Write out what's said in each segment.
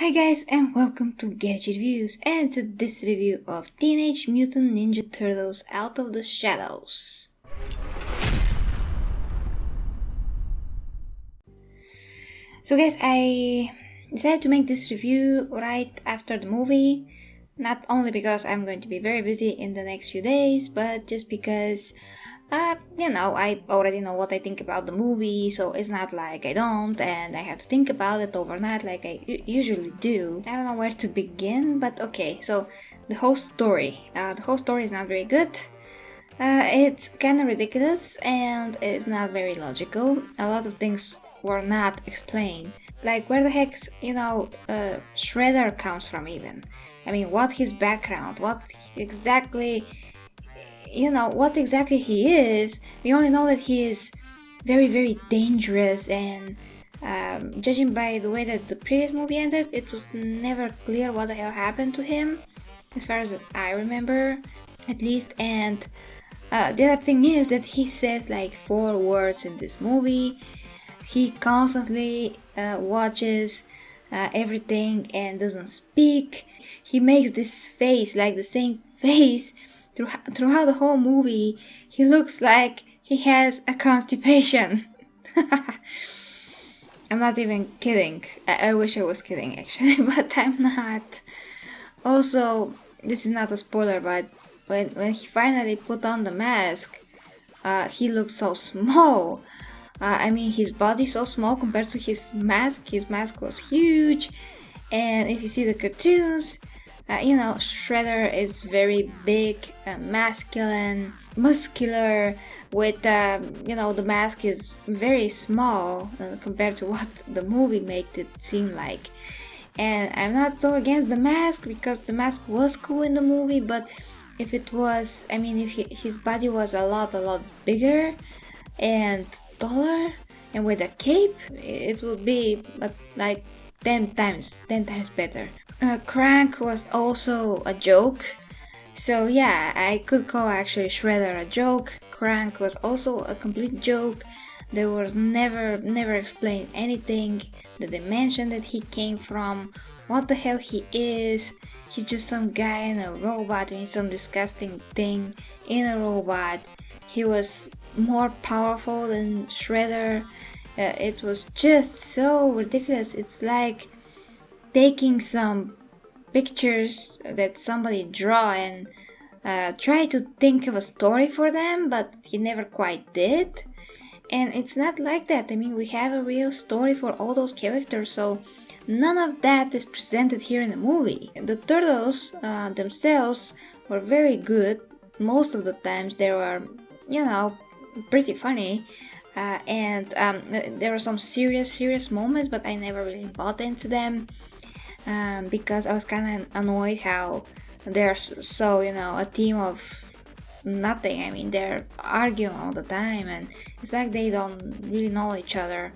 Hi guys and welcome to Gadget Reviews, and to this review of Teenage Mutant Ninja Turtles Out of the Shadows. So guys, I decided to make this review right after the movie, not only because I'm going to be very busy in the next few days, but just because I already know what I think about the movie, so it's not like I don't and I have to think about it overnight like I usually do. I don't know where to begin, but okay, so the whole story. The whole story is not very good. It's kind of ridiculous and it's not very logical. A lot of things were not explained. Like where the heck, Shredder comes from even. I mean, what his background, what exactly he is. We only know that he is very, very dangerous, and judging by the way that the previous movie ended, it was never clear what the hell happened to him, as far as I remember, at least. And the other thing is that he says like 4 words in this movie. He constantly watches everything and doesn't speak. He makes this face, like the same face, throughout the whole movie. He looks like he has a constipation. I'm not even kidding. I wish I was kidding actually, but I'm not. Also, this is not a spoiler, but when he finally put on the mask, he looked so small. I mean, his body's so small compared to his mask. His mask was huge, and if you see the cartoons, Shredder is very big, masculine, muscular, with, the mask is very small compared to what the movie made it seem like. And I'm not so against the mask, because the mask was cool in the movie, but if it was, if his body was a lot bigger and taller and with a cape, it would be like 10 times better. Crank was also a joke, so yeah, I could call actually Shredder a joke. Crank was also a complete joke. There was never explained anything, the dimension that he came from, what the hell he is. He's just some guy in a robot doing some disgusting thing in a robot. He was more powerful than Shredder. It was just so ridiculous. It's like taking some pictures that somebody draw and try to think of a story for them, but he never quite did. And it's not like that. I mean, we have a real story for all those characters, so none of that is presented here in the movie. The turtles themselves were very good. Most of the times they were, pretty funny. And there were some serious moments, but I never really bought into them. Because I was kind of annoyed how they're so, a team of nothing. I mean, they're arguing all the time, and it's like they don't really know each other.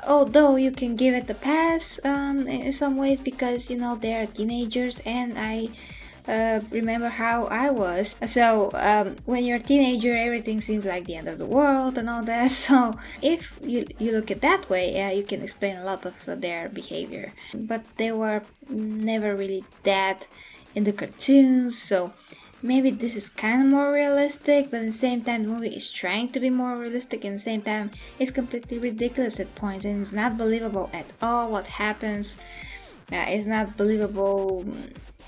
Although you can give it a pass in some ways, because, they're teenagers, and I remember how I was. So when you're a teenager, everything seems like the end of the world and all that. So if you look at that way, you can explain a lot of their behavior. But they were never really that in the cartoons, so maybe this is kind of more realistic, but at the same time the movie is trying to be more realistic, and at the same time it's completely ridiculous at points, and it's not believable at all what happens. It's not believable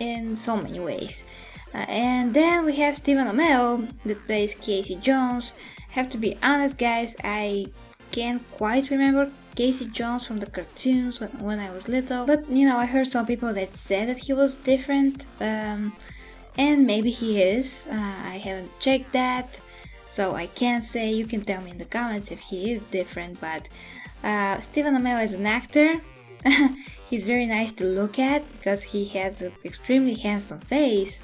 in so many ways. And then we have Stephen Amell that plays Casey Jones. Have to be honest, guys, I can't quite remember Casey Jones from the cartoons when I was little, but I heard some people that said that he was different, and maybe he is. I haven't checked that, so I can't say. You can tell me in the comments if he is different, but Stephen Amell is an actor. He's very nice to look at because he has an extremely handsome face,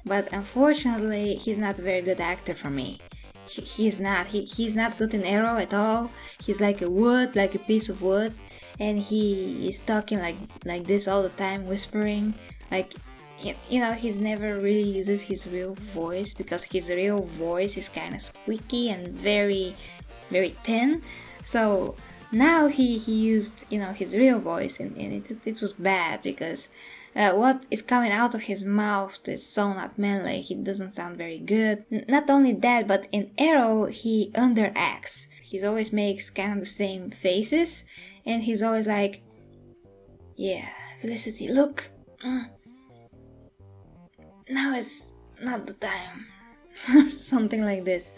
but unfortunately he's not a very good actor for me. He's not good in Arrow at all. He's like a piece of wood, and he is talking like this all the time, whispering, like, he's never really uses his real voice, because his real voice is kind of squeaky and very, very thin. So Now he used, you know, his real voice, and it was bad because what is coming out of his mouth is so not manly. He doesn't sound very good. Not only that, but in Arrow he underacts. He always makes kind of the same faces, and he's always like, yeah, Felicity, look, now is not the time. Something like this.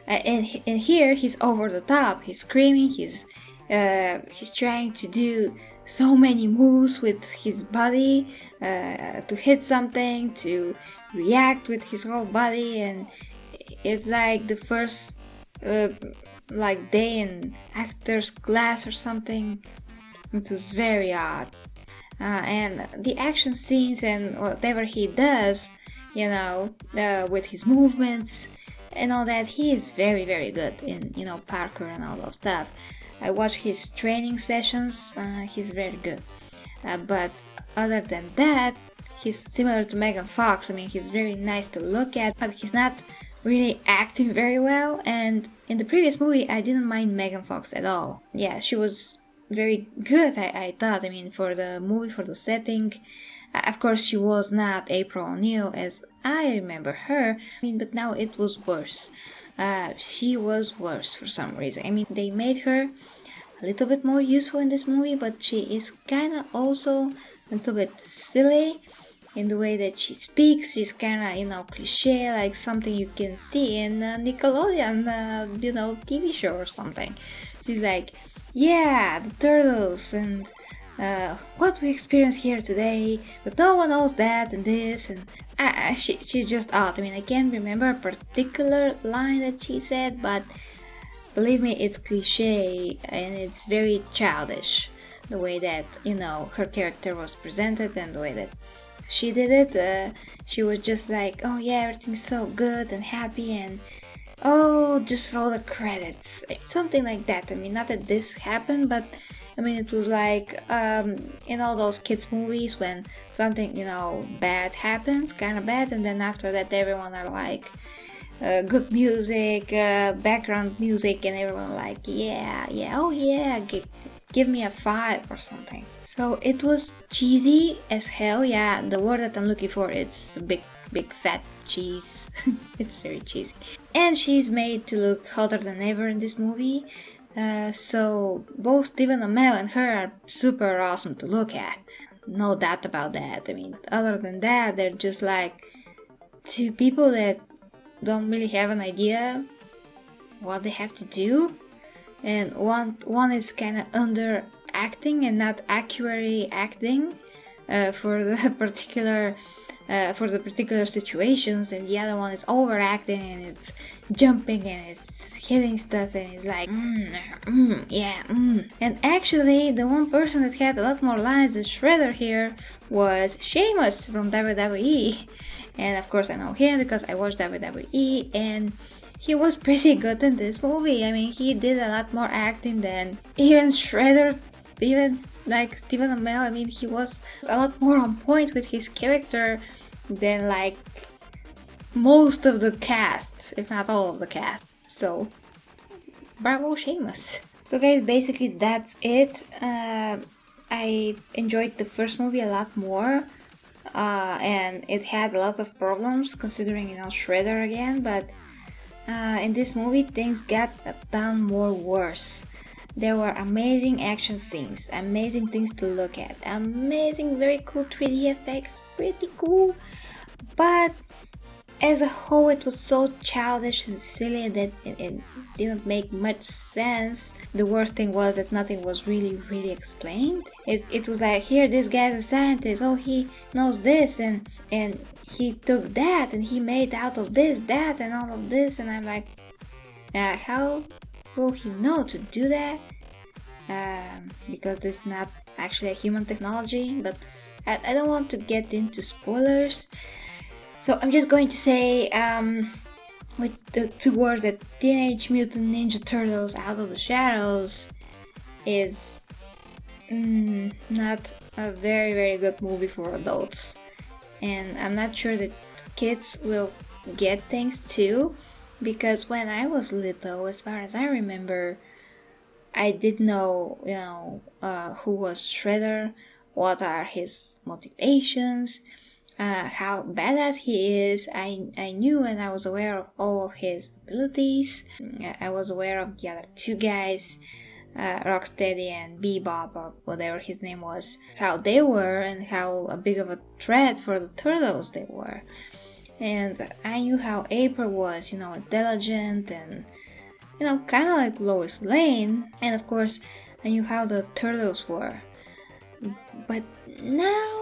And here he's over the top. He's screaming. He's trying to do so many moves with his body to hit something, to react with his whole body, and it's like the first like day in actor's class or something. It was very odd. And the action scenes and whatever he does, you know, with his movements and all that, he is very, very good in, you know, parkour and all those stuff. I watch his training sessions, he's very good. But other than that, he's similar to Megan Fox. I mean, he's very nice to look at, but he's not really acting very well. And in the previous movie, I didn't mind Megan Fox at all. Yeah, she was very good, I thought. I mean, for the movie, for the setting. Of course, she was not April O'Neil as I remember her. I mean, but now it was worse. She was worse for some reason. I mean, they made her a little bit more useful in this movie, but she is kind of also a little bit silly in the way that she speaks. She's kind of, you know, cliche, like something you can see in a Nickelodeon, you know, TV show or something. She's like, yeah, the turtles and what we experience here today, but no one knows that and this, and she's just odd. I mean, I can't remember a particular line that she said, but believe me, it's cliche and it's very childish, the way that, you know, her character was presented and the way that she did it. She was just like, oh yeah, everything's so good and happy, and oh, just roll the credits, something like that. I mean, not that this happened, but I mean, it was like in all those kids movies when something, you know, bad happens, kind of bad, and then after that everyone are like, good music, background music, and everyone like, yeah, oh yeah, give me a 5 or something. So it was cheesy as hell. Yeah, the word that I'm looking for, it's a big fat cheese. It's very cheesy. And she's made to look hotter than ever in this movie. So both Stephen Amell and her are super awesome to look at. No doubt about that. I mean, other than that, they're just like two people that don't really have an idea what they have to do. And one is kind of under acting and not accurately acting for the particular situations, and the other one is overacting and it's jumping and it's hitting stuff and it's like And actually, the one person that had a lot more lines than Shredder here was Sheamus from WWE, and of course I know him because I watched WWE, and he was pretty good in this movie. I mean, he did a lot more acting than even Shredder, even like Stephen Amell. I mean, he was a lot more on point with his character than like most of the cast, if not all of the cast. So, bravo Sheamus. So guys, basically that's it. I enjoyed the first movie a lot more, and it had a lot of problems considering, you know, Shredder again, but in this movie things got done more worse. There were amazing action scenes, amazing things to look at, amazing, very cool 3D effects, pretty cool. But as a whole, it was so childish and silly that it didn't make much sense. The worst thing was that nothing was really explained. It was like, here, this guy's a scientist, oh, he knows this, and he took that, and he made out of this, that, and all of this, and I'm like, how will he know to do that? Because this is not actually a human technology, but I don't want to get into spoilers. So I'm just going to say, with the 2 words, that Teenage Mutant Ninja Turtles Out of the Shadows is not a very good movie for adults. And I'm not sure that kids will get things too, because when I was little, as far as I remember, I did know, who was Shredder, what are his motivations, how badass he is. I knew and I was aware of all of his abilities. I was aware of the other two guys, Rocksteady and Bebop, or whatever his name was, how they were and how big of a threat for the Turtles they were. And I knew how April was, intelligent and, kind of like Lois Lane. And of course, I knew how the Turtles were. But now,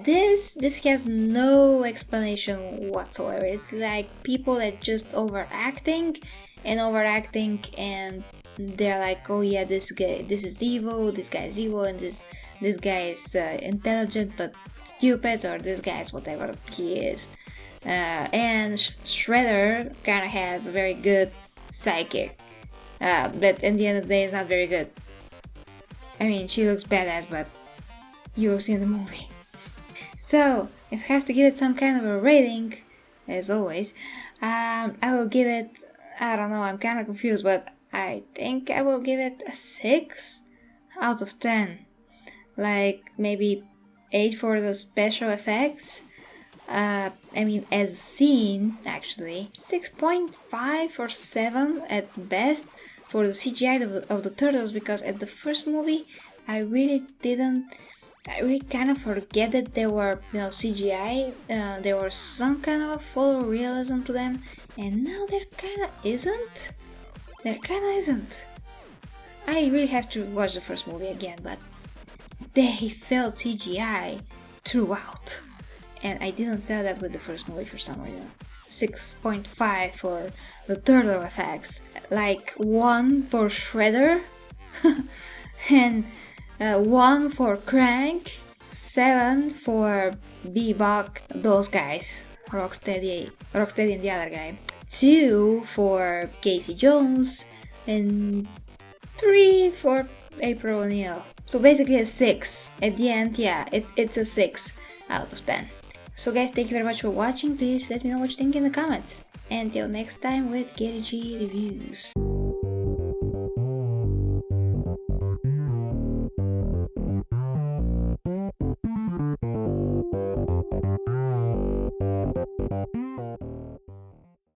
this has no explanation whatsoever. It's like people that just overacting, and they're like, oh yeah, this is evil, this guy is evil, and this guy is intelligent but stupid, or this guy is whatever he is. And Shredder kind of has a very good psychic, but at the end of the day, it's not very good. I mean, she looks badass, but you'll see in the movie. So, if I have to give it some kind of a rating, as always, I will give it, I don't know, I'm kind of confused, but I think I will give it a 6 out of 10. Like, maybe 8 for the special effects. As seen, actually. 6.5 or 7 at best for the CGI of the Turtles, because at the first movie, I really kind of forget that they were, CGI. There was some kind of a photorealism to them, and now there kind of isn't. I really have to watch the first movie again, but they felt CGI throughout, and I didn't feel that with the first movie for some reason. 6.5 for the turtle effects, like 1 for Shredder, and 1 for Crank, 7 for Bebop, those guys, Rocksteady and the other guy, 2 for Casey Jones, and 3 for April O'Neil. So basically a 6. At the end, yeah, it's a 6 out of 10. So guys, thank you very much for watching. Please let me know what you think in the comments. Until next time with Gary G Reviews.